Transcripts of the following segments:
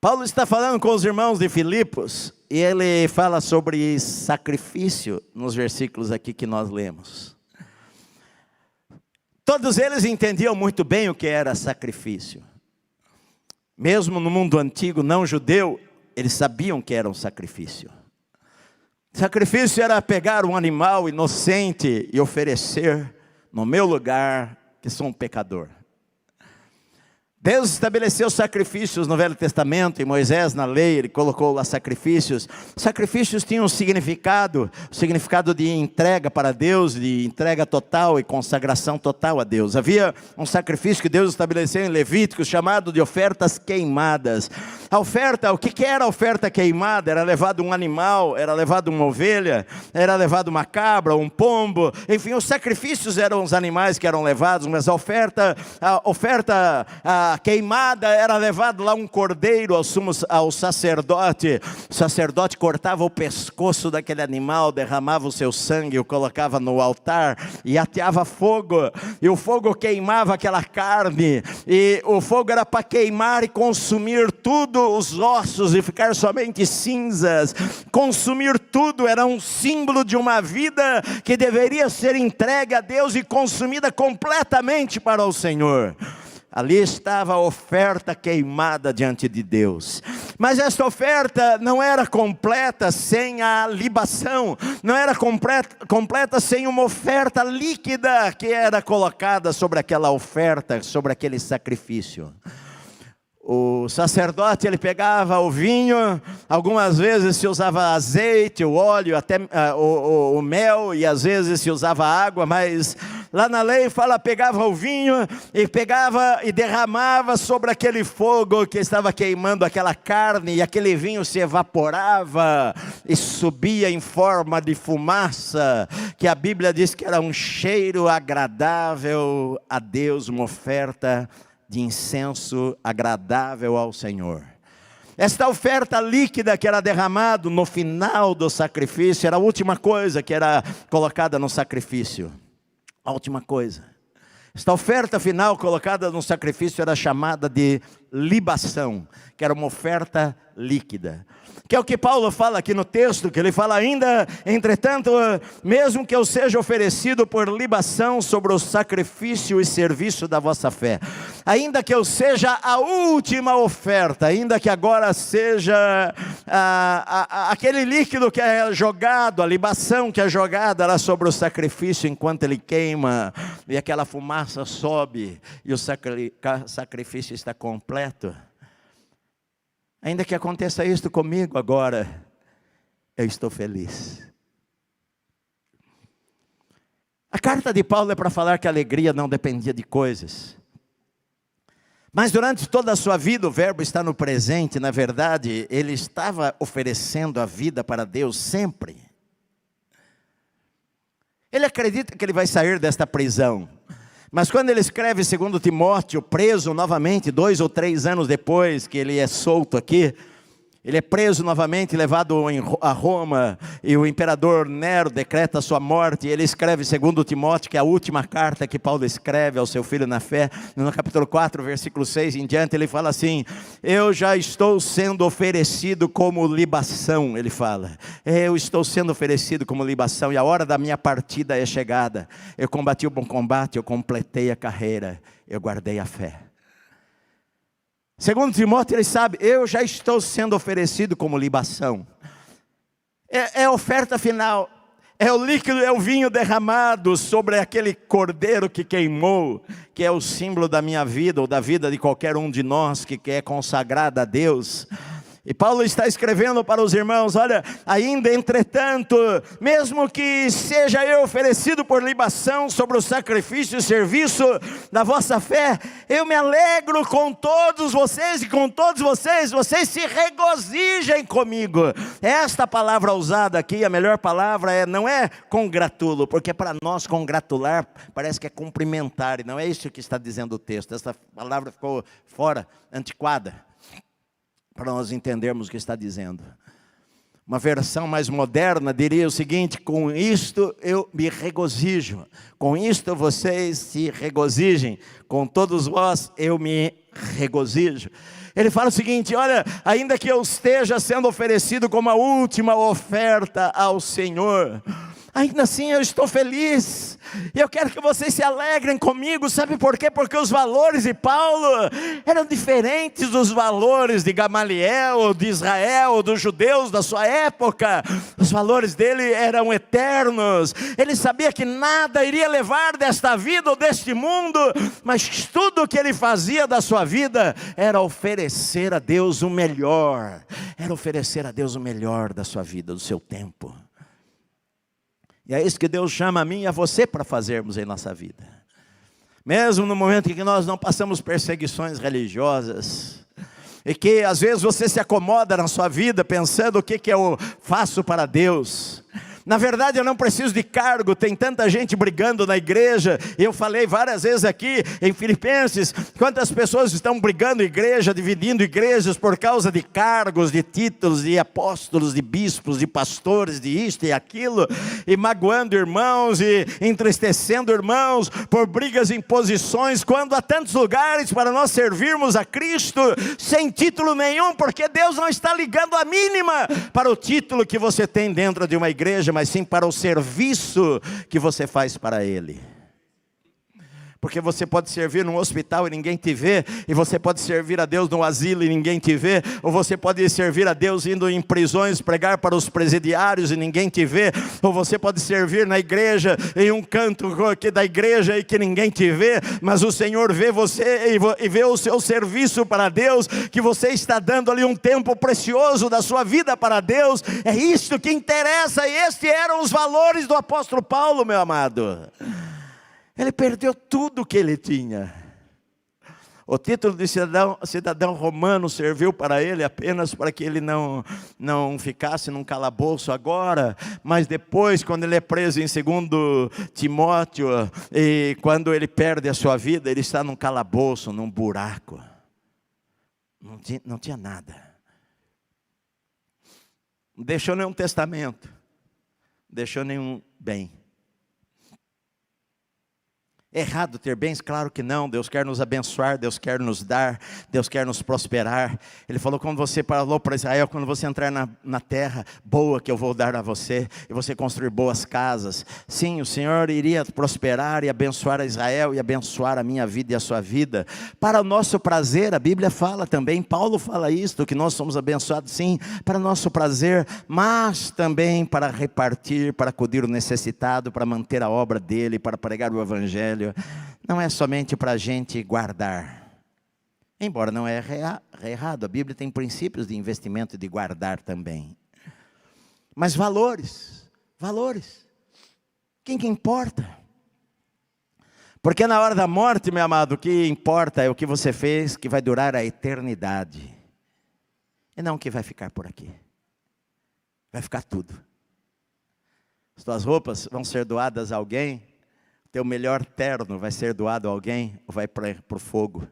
Paulo está falando com os irmãos de Filipos, e ele fala sobre sacrifício nos versículos aqui que nós lemos. Todos eles entendiam muito bem o que era sacrifício. Mesmo no mundo antigo não judeu, eles sabiam que era um sacrifício. Sacrifício era pegar um animal inocente e oferecer no meu lugar, que sou um pecador. Deus estabeleceu sacrifícios no Velho Testamento, e Moisés na lei, ele colocou lá sacrifícios. Sacrifícios tinham um significado, o significado de entrega para Deus, de entrega total e consagração total a Deus. Havia um sacrifício que Deus estabeleceu em Levíticos, chamado de ofertas queimadas. A oferta, o que era a oferta queimada? Era levado um animal, era levado uma ovelha, era levado uma cabra, um pombo, enfim, os sacrifícios eram os animais que eram levados, mas a oferta queimada era levado lá um cordeiro ao sacerdote. O sacerdote cortava o pescoço daquele animal, derramava o seu sangue, o colocava no altar e ateava fogo, e o fogo queimava aquela carne, e o fogo era para queimar e consumir tudo, os ossos, e ficar somente cinzas. Consumir tudo era um símbolo de uma vida que deveria ser entregue a Deus e consumida completamente para o Senhor. Ali estava a oferta queimada diante de Deus. Mas esta oferta não era completa sem a libação, não era completa sem uma oferta líquida que era colocada sobre aquela oferta, sobre aquele sacrifício. O sacerdote, ele pegava o vinho, algumas vezes se usava azeite, o óleo, até o mel, e às vezes se usava água, mas lá na lei fala, pegava o vinho e pegava e derramava sobre aquele fogo que estava queimando aquela carne, e aquele vinho se evaporava e subia em forma de fumaça, que a Bíblia diz que era um cheiro agradável a Deus, uma oferta de incenso agradável ao Senhor. Esta oferta líquida que era derramado no final do sacrifício era a última coisa que era colocada no sacrifício. A última coisa. Esta oferta final colocada no sacrifício era chamada de libação, que era uma oferta líquida. Que é o que Paulo fala aqui no texto, que ele fala ainda, entretanto, mesmo que eu seja oferecido por libação sobre o sacrifício e serviço da vossa fé, ainda que eu seja a última oferta, ainda que agora seja aquele líquido que é jogado, a libação que é jogada lá sobre o sacrifício enquanto ele queima, e aquela fumaça sobe, e o sacrifício está completo. Ainda que aconteça isto comigo agora, eu estou feliz. A carta de Paulo é para falar que a alegria não dependia de coisas. Mas durante toda a sua vida, o verbo está no presente, na verdade, ele estava oferecendo a vida para Deus sempre. Ele acredita que ele vai sair desta prisão. Mas quando ele escreve 2 Timóteo, preso novamente, 2 ou 3 anos depois que ele é solto aqui, ele é preso novamente, levado a Roma, e o imperador Nero decreta a sua morte, e ele escreve 2 Timóteo, que é a última carta que Paulo escreve ao seu filho na fé, no capítulo 4, versículo 6 em diante, ele fala assim, eu já estou sendo oferecido como libação, ele fala, eu estou sendo oferecido como libação, e a hora da minha partida é chegada, eu combati o bom combate, eu completei a carreira, eu guardei a fé. Segundo Timóteo, ele sabe, eu já estou sendo oferecido como libação. É a oferta final, é o líquido, é o vinho derramado sobre aquele cordeiro que queimou, que é o símbolo da minha vida, ou da vida de qualquer um de nós que é consagrado a Deus. E Paulo está escrevendo para os irmãos, olha, ainda entretanto, mesmo que seja eu oferecido por libação sobre o sacrifício e serviço da vossa fé, eu me alegro com todos vocês, e com todos vocês se regozijem comigo. Esta palavra usada aqui, a melhor palavra não é congratulo, porque para nós congratular parece que é cumprimentar, e não é isso que está dizendo o texto. Essa palavra ficou fora, antiquada, para nós entendermos o que está dizendo. Uma versão mais moderna diria o seguinte, com isto eu me regozijo, com isto vocês se regozijem, com todos vós eu me regozijo. Ele fala o seguinte: olha, ainda que eu esteja sendo oferecido como a última oferta ao Senhor, ainda assim eu estou feliz, e eu quero que vocês se alegrem comigo. Sabe por quê? Porque os valores de Paulo eram diferentes dos valores de Gamaliel, de Israel, dos judeus da sua época. Os valores dele eram eternos. Ele sabia que nada iria levar desta vida ou deste mundo, mas tudo o que ele fazia da sua vida era oferecer a Deus o melhor. Era oferecer a Deus o melhor da sua vida, do seu tempo. E é isso que Deus chama a mim e a você para fazermos em nossa vida. Mesmo no momento em que nós não passamos perseguições religiosas, e que às vezes você se acomoda na sua vida pensando o que eu faço para Deus. Na verdade eu não preciso de cargo, tem tanta gente brigando na igreja. Eu falei várias vezes aqui em Filipenses, quantas pessoas estão brigando igreja, dividindo igrejas por causa de cargos, de títulos, de apóstolos, de bispos, de pastores, de isto e aquilo, e magoando irmãos, e entristecendo irmãos, por brigas em posições, quando há tantos lugares para nós servirmos a Cristo, sem título nenhum, porque Deus não está ligando a mínima para o título que você tem dentro de uma igreja, mas sim para o serviço que você faz para Ele. Porque você pode servir num hospital e ninguém te vê, e você pode servir a Deus num asilo e ninguém te vê, ou você pode servir a Deus indo em prisões pregar para os presidiários e ninguém te vê, ou você pode servir na igreja, em um canto da igreja e que ninguém te vê, mas o Senhor vê você e vê o seu serviço para Deus, que você está dando ali um tempo precioso da sua vida para Deus. É isso que interessa, e estes eram os valores do apóstolo Paulo, meu amado. Ele perdeu tudo que ele tinha. O título de cidadão romano serviu para ele apenas para que ele não ficasse num calabouço agora, mas depois, quando ele é preso em 2 Timóteo, e quando ele perde a sua vida, ele está num calabouço, num buraco. Não tinha nada. Não deixou nenhum testamento, não deixou nenhum bem. É errado ter bens? Claro que não. Deus quer nos abençoar, Deus quer nos dar, Deus quer nos prosperar. Ele falou, quando você falou para Israel, quando você entrar na terra boa que eu vou dar a você, e você construir boas casas, sim, o Senhor iria prosperar e abençoar a Israel, e abençoar a minha vida e a sua vida, para o nosso prazer. A Bíblia fala também, Paulo fala isso, que nós somos abençoados sim, para o nosso prazer, mas também para repartir, para acudir o necessitado, para manter a obra dele, para pregar o evangelho. Não é somente para a gente guardar, embora não é errado, a Bíblia tem princípios de investimento e de guardar também, mas valores, quem que importa? Porque na hora da morte, meu amado, o que importa é o que você fez, que vai durar a eternidade, e não o que vai ficar por aqui. Vai ficar tudo. As tuas roupas vão ser doadas a alguém, teu melhor terno vai ser doado a alguém, ou vai para o fogo.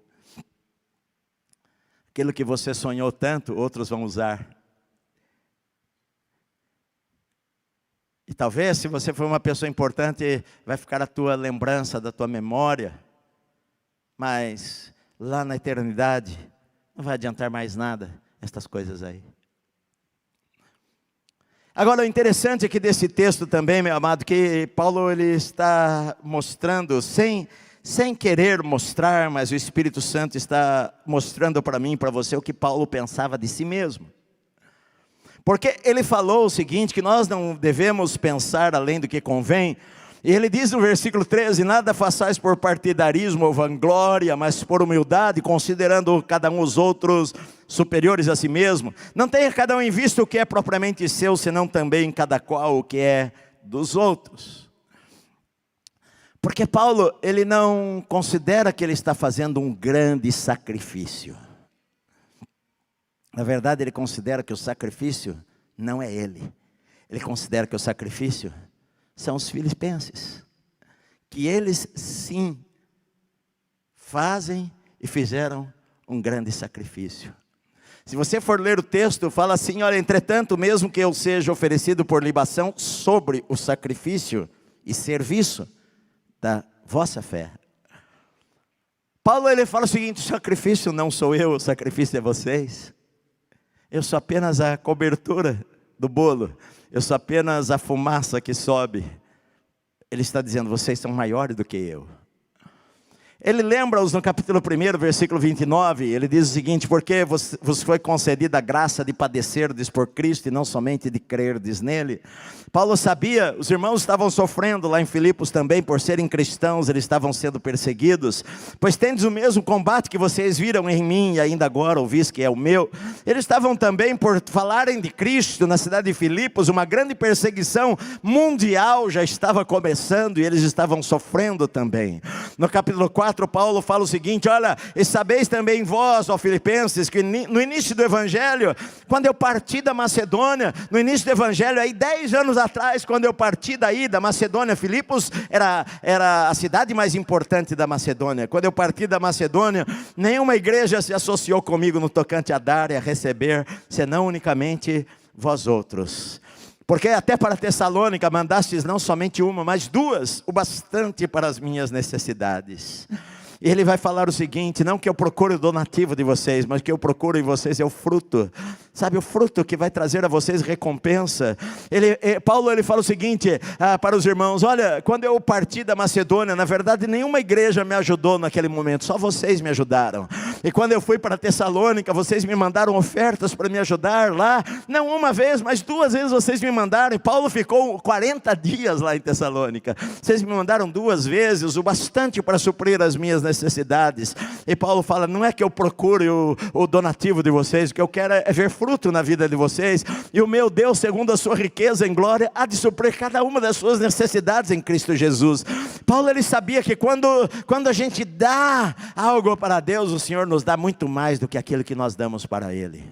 Aquilo que você sonhou tanto, outros vão usar. E talvez, se você for uma pessoa importante, vai ficar a tua lembrança, da tua memória. Mas lá na eternidade, não vai adiantar mais nada, estas coisas aí. Agora, o interessante aqui desse texto também, meu amado, que Paulo ele está mostrando, sem querer mostrar, mas o Espírito Santo está mostrando para mim e para você o que Paulo pensava de si mesmo. Porque ele falou o seguinte, que nós não devemos pensar além do que convém. E ele diz no versículo 13, nada façais por partidarismo ou vanglória, mas por humildade, considerando cada um os outros superiores a si mesmo. Não tenha cada um em vista o que é propriamente seu, senão também cada qual o que é dos outros. Porque Paulo, ele não considera que ele está fazendo um grande sacrifício. Na verdade, ele considera que o sacrifício não é ele. Ele considera que o sacrifício são os filipenses, que eles sim fazem e fizeram um grande sacrifício. Se você for ler o texto, fala assim, olha, entretanto, mesmo que eu seja oferecido por libação sobre o sacrifício e serviço da vossa fé. Paulo ele fala o seguinte: o sacrifício não sou eu, o sacrifício é vocês. Eu sou apenas a cobertura do bolo, eu sou apenas a fumaça que sobe. Ele está dizendo: vocês são maiores do que eu. Ele lembra-os no capítulo 1, versículo 29, ele diz o seguinte: porque vos foi concedida a graça de padecerdes por Cristo e não somente de crerdes nele. Paulo sabia, os irmãos estavam sofrendo lá em Filipos também, por serem cristãos, eles estavam sendo perseguidos. Pois tendes o mesmo combate que vocês viram em mim e ainda agora ouvis que é o meu. Eles estavam também, por falarem de Cristo na cidade de Filipos, uma grande perseguição mundial já estava começando e eles estavam sofrendo também. No capítulo 4, Paulo fala o seguinte: olha, e sabeis também vós, ó Filipenses, que no início do Evangelho, quando eu parti da Macedônia, no início do Evangelho, aí 10 anos atrás, quando eu parti daí da Macedônia, Filipos era a cidade mais importante da Macedônia. Quando eu parti da Macedônia, nenhuma igreja se associou comigo no tocante a dar e a receber, senão unicamente vós outros. Porque até para Tessalônica mandastes não somente uma, mas duas, o bastante para as minhas necessidades. E ele vai falar o seguinte: não que eu procure o donativo de vocês, mas que eu procuro em vocês é o fruto. Sabe, o fruto que vai trazer a vocês recompensa. Paulo ele fala o seguinte para os irmãos: olha, quando eu parti da Macedônia, na verdade nenhuma igreja me ajudou naquele momento, só vocês me ajudaram. E quando eu fui para Tessalônica, vocês me mandaram ofertas para me ajudar lá, não uma vez, mas 2 vezes vocês me mandaram. E Paulo ficou 40 dias lá em Tessalônica, vocês me mandaram 2 vezes, o bastante para suprir as minhas necessidades. E Paulo fala: não é que eu procure o donativo de vocês, o que eu quero é ver fruto na vida de vocês, e o meu Deus, segundo a sua riqueza em glória, há de suprir cada uma das suas necessidades em Cristo Jesus. Paulo ele sabia que quando a gente dá algo para Deus, o Senhor nos dá muito mais do que aquilo que nós damos para Ele.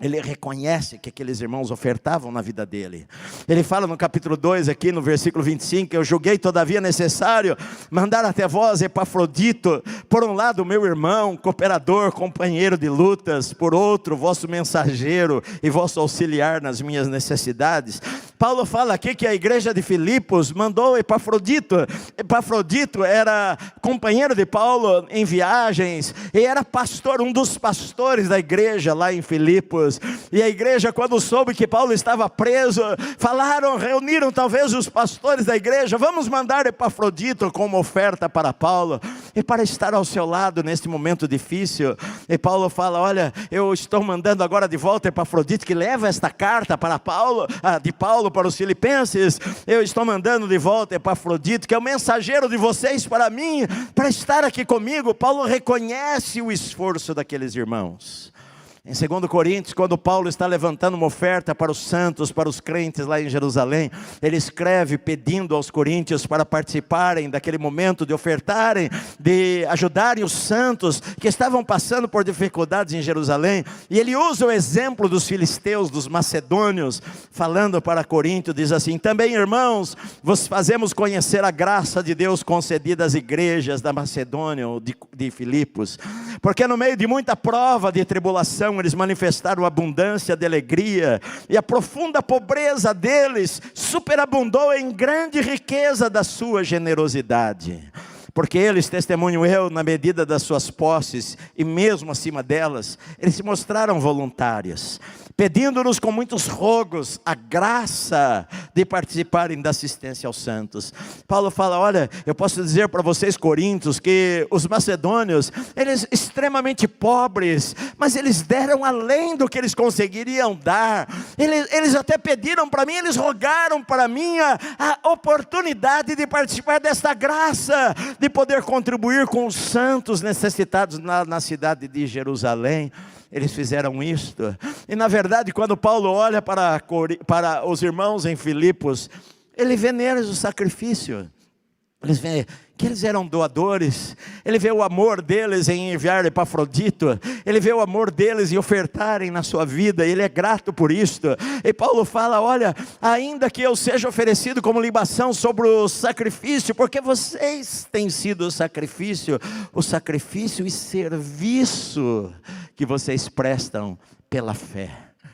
Ele reconhece que aqueles irmãos ofertavam na vida dele. Ele fala no capítulo 2 aqui no versículo 25: eu julguei todavia necessário mandar até vós Epafrodito, por um lado meu irmão, cooperador, companheiro de lutas, por outro vosso mensageiro e vosso auxiliar nas minhas necessidades. Paulo fala aqui que a igreja de Filipos mandou Epafrodito. Epafrodito era companheiro de Paulo em viagens, e era pastor, um dos pastores da igreja lá em Filipos. E a igreja, quando soube que Paulo estava preso, reuniram talvez os pastores da igreja: vamos mandar Epafrodito como oferta para Paulo, e para estar ao seu lado neste momento difícil. E Paulo fala: olha, eu estou mandando agora de volta Epafrodito, que leva esta carta para Paulo, de Paulo para os filipenses. Eu estou mandando de volta Epafrodito, que é o mensageiro de vocês para mim, para estar aqui comigo. Paulo reconhece o esforço daqueles irmãos. Em 2 Coríntios, quando Paulo está levantando uma oferta para os santos, para os crentes lá em Jerusalém, ele escreve pedindo aos coríntios para participarem daquele momento, de ofertarem, de ajudarem os santos que estavam passando por dificuldades em Jerusalém. E ele usa o exemplo dos filisteus, dos macedônios, falando para Corinto, diz assim: também, irmãos, vos fazemos conhecer a graça de Deus concedida às igrejas da Macedônia, de Filipos, porque no meio de muita prova de tribulação, eles manifestaram abundância de alegria, e a profunda pobreza deles superabundou em grande riqueza da sua generosidade. Porque eles, testemunho eu, na medida das suas posses, e mesmo acima delas, eles se mostraram voluntários, pedindo-nos com muitos rogos a graça de participarem da assistência aos santos. Paulo fala: olha, eu posso dizer para vocês, coríntios, que os macedônios, eles extremamente pobres, mas eles deram além do que eles conseguiriam dar. Eles até pediram para mim, eles rogaram para mim a oportunidade de participar desta graça, de poder contribuir com os santos necessitados na cidade de Jerusalém. Eles fizeram isto. E na verdade, quando Paulo olha para os irmãos em Filipos, ele vê neles o sacrifício. Eles veem que eles eram doadores. Ele vê o amor deles em enviar Epafrodito. Ele vê o amor deles em ofertarem na sua vida. Ele é grato por isto. E Paulo fala: olha, ainda que eu seja oferecido como libação sobre o sacrifício, porque vocês têm sido o sacrifício e serviço que vocês prestam pela fé.